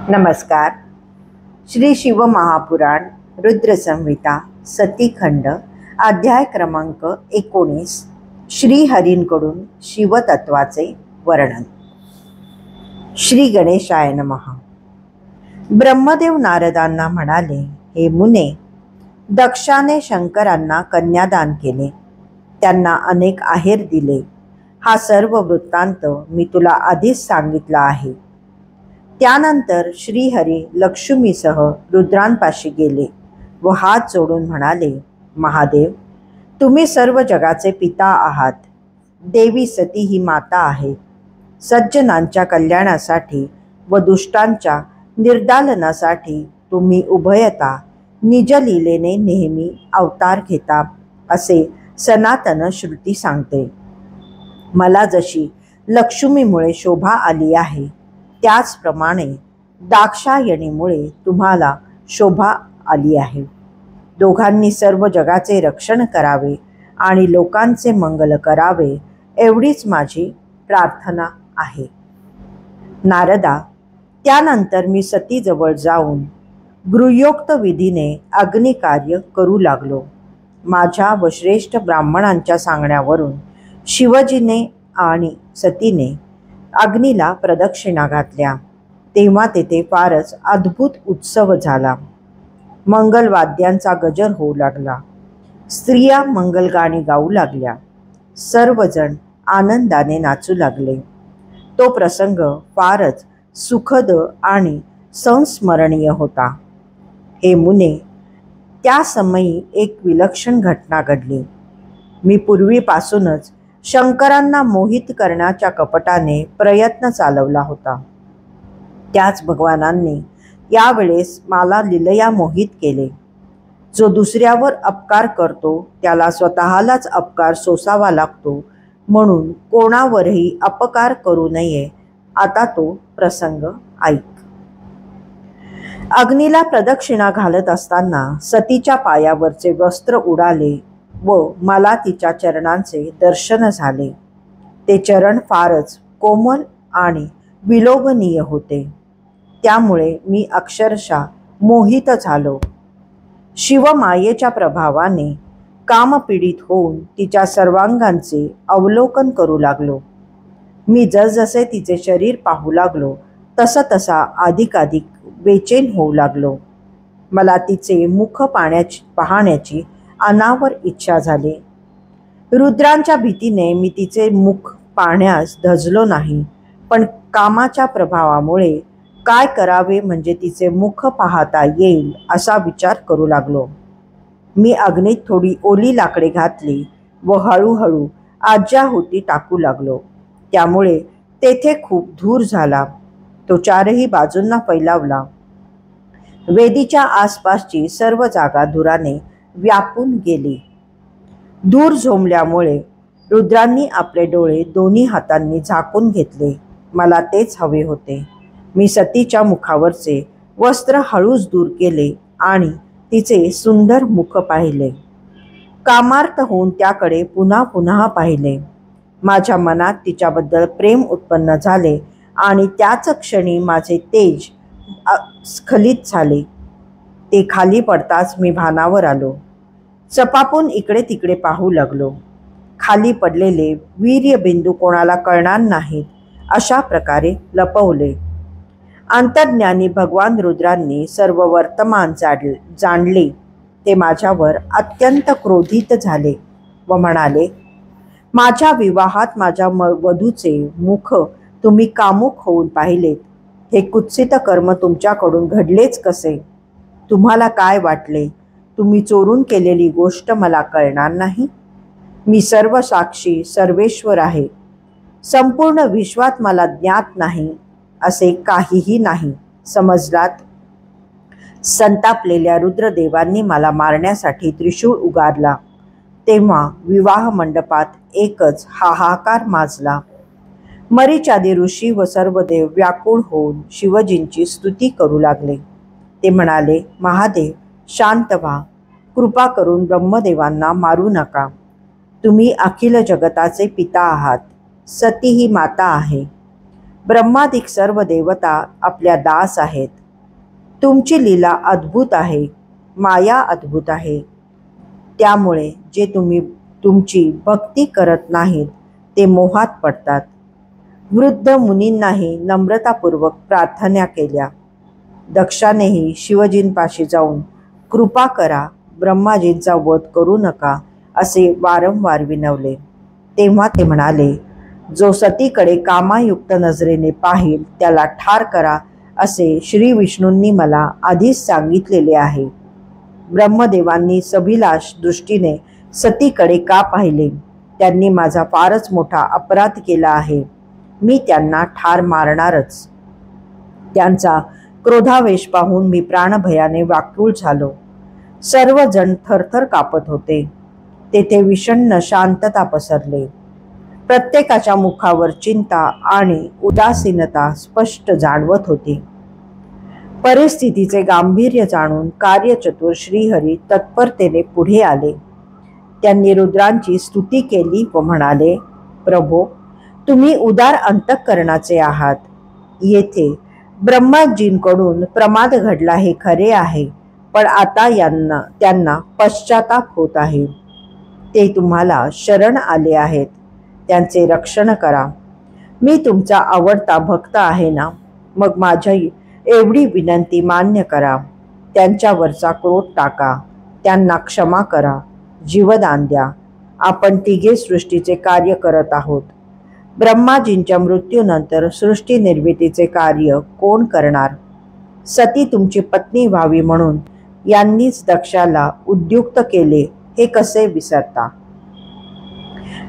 नमस्कार. श्री शिव महापुराण रुद्र संहिता सतीखंड अध्याय क्रमांक 19 श्रीहरींकडून शिवतत्वाचे वर्णन. श्री गणेशाय नमः. ब्रह्मदेव नारदांना म्हणाले, हे मुने, दक्षाने शंकरांना कन्यादान केले, त्यांना अनेक आहेर दिले. हा सर्व वृत्तांत मी तुला आधीच सांगितला आहे. त्यानंतर श्रीहरी लक्ष्मीसह रुद्रांपाशी गेले व हात जोडून म्हणाले, महादेव, तुम्ही सर्व जगाचे पिता आहात. देवी सती ही माता आहे. सज्जनांच्या कल्याणासाठी व दुष्टांच्या निर्दालनासाठी तुम्ही उभयता निजलीलेने नेहमी अवतार घेता असे सनातन श्रुती सांगते. मला जशी लक्ष्मीमुळे शोभा आली आहे, त्याचप्रमाणे दाक्षायणीमुळे तुम्हाला शोभा आली आहे. दोघांनी सर्व जगाचे रक्षण करावे आणि लोकांचे मंगल करावे, एवढीच माझी प्रार्थना आहे. नारदा, त्यानंतर मी सतीजवळ जाऊन गृह्योक्त विधीने अग्निकार्य करू लागलो. माझ्या व श्रेष्ठ ब्राह्मणांच्या सांगण्यावरून शिवजीने आणि सतीने अग्नीला प्रदक्षिणा घातल्या. तेव्हा तेथे फारच अद्भुत उत्सव झाला. मंगलवाद्यांचा गजर होऊ लागला. स्त्रिया मंगलगाणी गाऊ लागल्या. सर्वजण आनंदाने नाचू लागले. तो प्रसंग फारच सुखद आणि संस्मरणीय होता. हे मुने, त्या समयी एक विलक्षण घटना घडली. मी पूर्वीपासूनच शंकरांना मोहित करण्याच्या कपटाने प्रयत्न चालवला होता. त्याच भगवानांनी यावेळेस मला लीलया मोहित केले. जो दुसऱ्यावर अपकार करतो त्याला स्वतःलाच अपकार सोसावा लागतो, म्हणून कोणावरही अपकार करू नये. आता तो प्रसंग ऐक. अग्नीला प्रदक्षिणा घालत असताना सतीच्या पायावरचे वस्त्र उडाले व मला तिच्या चरणांचे दर्शन झाले. ते चरण फारच कोमल आणि विलोभनीय होते. त्यामुळे मी अक्षरशः मोहित झालो. शिवमायेच्या प्रभावाने कामपीडित होऊन तिच्या सर्वांगांचे अवलोकन करू लागलो. मी जसजसे तिचे शरीर पाहू लागलो तसा अधिकाधिक बेचैन होऊ लागलो. मला तिचे मुख पाहण्याची अनावर इच्छा झाली. रुद्रांच्या भीतीने मी तिचे मुख पाहण्यास धजलो नाही, पण कामाच्या प्रभावामुळे काय करावे म्हणजे तिचे मुख पाहता येईल असा विचार करू लागलो. मी अग्नीत थोडी ओली लाकडे घातली व हळूहळू आज्याहुती टाकू लागलो. त्यामुळे तेथे खूप धूर झाला. तो चारही बाजूंना फैलावला. वेदीच्या आसपासची सर्व जागा धुराने व्यापून गेली. धूर झोंबल्यामुळे रुद्रांनी आपले डोळे दोन्ही हातांनी झाकून घेतले. मला तेच हवे होते. मी सतीच्या मुखावरचे वस्त्र हळूच दूर केले आणि तिचे सुंदर मुख पाहिले. कामार्थ होऊन त्याकडे पुन्हा पुन्हा पाहिले. माझ्या मनात तिच्याबद्दल प्रेम उत्पन्न झाले आणि त्याच क्षणी माझे तेज स्खलित झाले. ते खाली पडताच मी भानावर आलो. चपापून इकडे तिकडे पाहू लागलो. खाली पडलेले वीर्यबिंदू कोणाला कळणार नाहीत अशा प्रकारे लपवले. अंतर्ज्ञानी भगवान रुद्रांनी सर्व वर्तमान जाणले. ते माझ्यावर अत्यंत क्रोधित झाले व म्हणाले, माझ्या विवाहात माझ्या वधूचे मुख तुम्ही कामुक होऊन पाहिलेत. हे कुत्सित कर्म तुमच्याकडून घडलेच कसे? तुम्हाला काय वाटले, तुम्ही चोरून केलेली गोष्ट मला कळणार नाही? मी सर्व साक्षी सर्वेश्वर आहे. संपूर्ण विश्वात मला ज्ञात नाही असे काहीही नाही, समजलात? संतापलेल्या रुद्रदेवांनी मला मारण्यासाठी त्रिशूळ उगारला. तेव्हा विवाह मंडपात एकच हाहाकार माजला. मरीचादी ऋषी व सर्व देव व्याकुळ होऊन शिवजींची स्तुती करू लागले. ते म्हणाले, महादेव, शांत व्हा. कृपा करून ब्रह्मदेवांना मारू नका. तुम्ही अखिल जगताचे पिता आहात. सती ही माता आहे. ब्रह्मादिक सर्व देवता आपल्या दास आहेत. तुमची लीला अद्भुत आहे, माया अद्भुत आहे. त्यामुळे जे तुमची भक्ती करत नाहीत ते मोहात पडतात. वृद्ध मुनींनाही नम्रतापूर्वक प्रार्थना केल्या. दक्षानेही शिवजींपाशी जाऊन कृपा करा, ब्रह्माजींचा वध करू नका असे वारंवार विनवले. तेव्हा ते म्हणाले, जो सतीकडे कामायुक्त नजरेने पाहिल त्याला ठार करा असे श्री विष्णूंनी मला आधीच सांगितलेले आहे. ब्रह्मदेवांनी सभिलाष दृष्टीने सतीकडे का पाहिले? त्यांनी माझा फारच मोठा अपराध केला आहे. मी त्यांना ठार मारणारच. त्यांचा क्रोधावेश पाहून मी प्राणभयाने व्याकुळ झालो. सर्वजण थरथर कापत होते. तेथे विषण्ण शांतता पसरले. प्रत्येकाच्या मुखावर चिंता आणि उदासीनता स्पष्ट जाणवत होती. परिस्थितीचे गांभीर्य जाणून कार्यचतुर श्रीहरी तत्परतेने पुढे आले. त्यांनी रुद्रांची स्तुती केली व म्हणाले, प्रभो, तुम्ही उदार अंतःकरणाचे आहात. येथे ब्रह्माजींकडून प्रमाद घडला हे खरे आहे, पण आता त्यांना पश्चाताप होत आहे. ते तुम्हाला शरण आले आहेत. त्यांचे रक्षण करा. मी तुमचा आवडता भक्त आहे ना, मग माझी एवढी विनंती मान्य करा. त्यांच्यावरचा क्रोध टाका. त्यांना क्षमा करा. जीवदान द्या. आपण तिघे सृष्टीचे कार्य करत आहोत. ब्रह्माजींच्या मृत्यूनंतर सृष्टी निर्मितीचे कार्य कोण करणार? सती तुमची पत्नी व्हावी म्हणून यांनीच दक्षाला उद्युक्त केले हे कसे विसरता?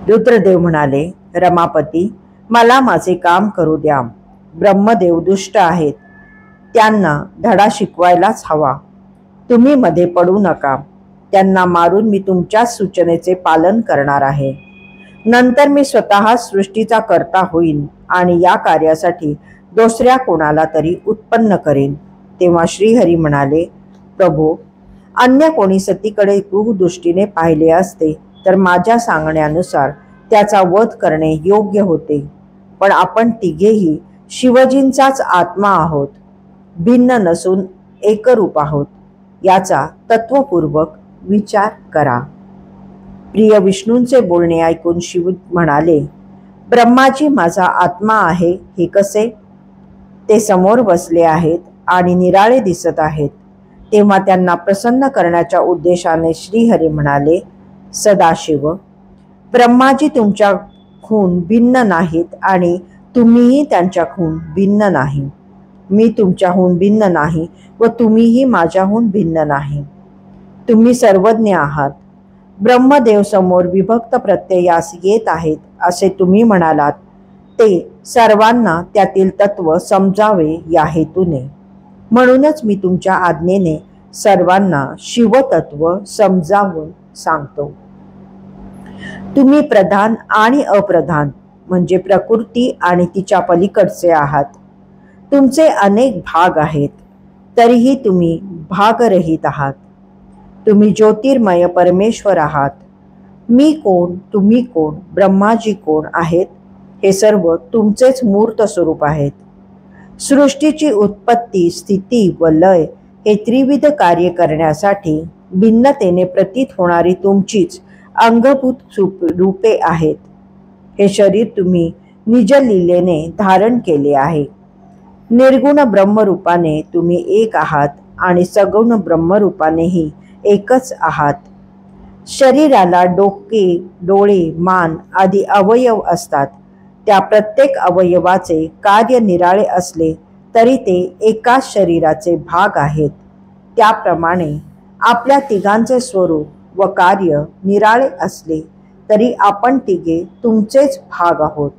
रुद्रदेव म्हणाले, रमापती, मला माझे काम करू द्या. ब्रह्मदेव दुष्ट आहेत. त्यांना धडा शिकवायलाच हवा. तुम्ही मध्ये पडू नका. त्यांना मारून मी तुमच्याच सूचनेचे पालन करणार आहे. नंतर मी स्वतः सृष्टीचा कर्ता होईन आणि या कार्यासाठी दुसऱ्या कोणाला तरी उत्पन्न करेन. तेव्हा श्रीहरी म्हणाले, प्रभो, अन्य कोणी सतीकडे दृष्टीने पाहिले असते तर माझ्या सांगण्यानुसार त्याचा वध करणे योग्य होते. पण आपण तिघेही शिवजींचाच आत्मा आहोत. भिन्न नसून एकरूप आहोत. याचा तत्वपूर्वक विचार करा. प्रिय विष्णूंचे बोलणे ऐकून शिव म्हणाले, ब्रह्माजी माझा आत्मा आहे हे कसे? ते समोर बसले आहेत आणि निराळे दिसत आहेत. तेव्हा त्यांना प्रसन्न करण्याच्या उद्देशाने श्रीहरी म्हणाले, सदाशिव, ब्रह्माजी तुमच्याहून भिन्न नाहीत आणि तुम्हीही त्यांच्याहून भिन्न नाही. मी तुमच्याहून भिन्न नाही व तुम्हीही माझ्याहून भिन्न नाही. तुम्ही सर्वज्ञ आहात. ब्रह्मदेव समोर विभक्त प्रत्ययास येत आहेत असे तुम्ही म्हणालात. ते सर्वांना त्यातील तत्व समजावे या हेतूने. म्हणूनच मी तुमच्या आज्ञेने सर्वांना शिवतत्व समजावून सांगतो. तुम्ही प्रधान आणि अप्रधान म्हणजे प्रकृती आणि तिच्या पलीकडचे आहात. तुमचे अनेक भाग आहेत, तरीही तुम्ही भागरहित आहात. तुम्ही ज्योतिर्मय परमेश्वर आहात. मी कोण, तुम्ही कोण, ब्रह्माजी कोण आहेत हे सर्व तुमचेच मूर्त स्वरूप आहेत. सृष्टीची उत्पत्ती, स्थिती व लय हे त्रिविध कार्य करण्यासाठी भिन्नतेने प्रतीत होणारी तुमचीच अंगभूत रूपे आहेत. हे शरीर तुम्ही निजलीलेने धारण केले आहे. निर्गुण ब्रह्मरूपाने तुम्ही एक आहात आणि सगुण ब्रह्मरूपानेही एकच आहात. शरीराला डोके, डोळे, मान आदी अवयव असतात. त्या प्रत्येक अवयवाचे कार्य निराळे असले तरी ते एकाच शरीराचे भाग आहेत. त्याप्रमाणे आपल्या तिघांचे स्वरूप व कार्य निराळे असले तरी आपण तिघे तुमचेच भाग आहोत.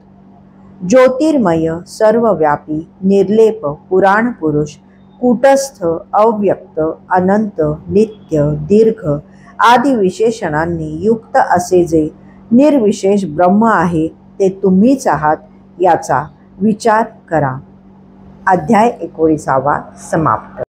ज्योतिर्मय, सर्वव्यापी, निर्लेप, पुराण पुरुष, कूटस्थ, अव्यक्त, अनंत, नित्य, दीर्घ आदी विशेषणांनी युक्त असे जे निर्विशेष ब्रह्म आहे ते तुम्हीच आहात याचा विचार करा. अध्याय 19 समाप्त.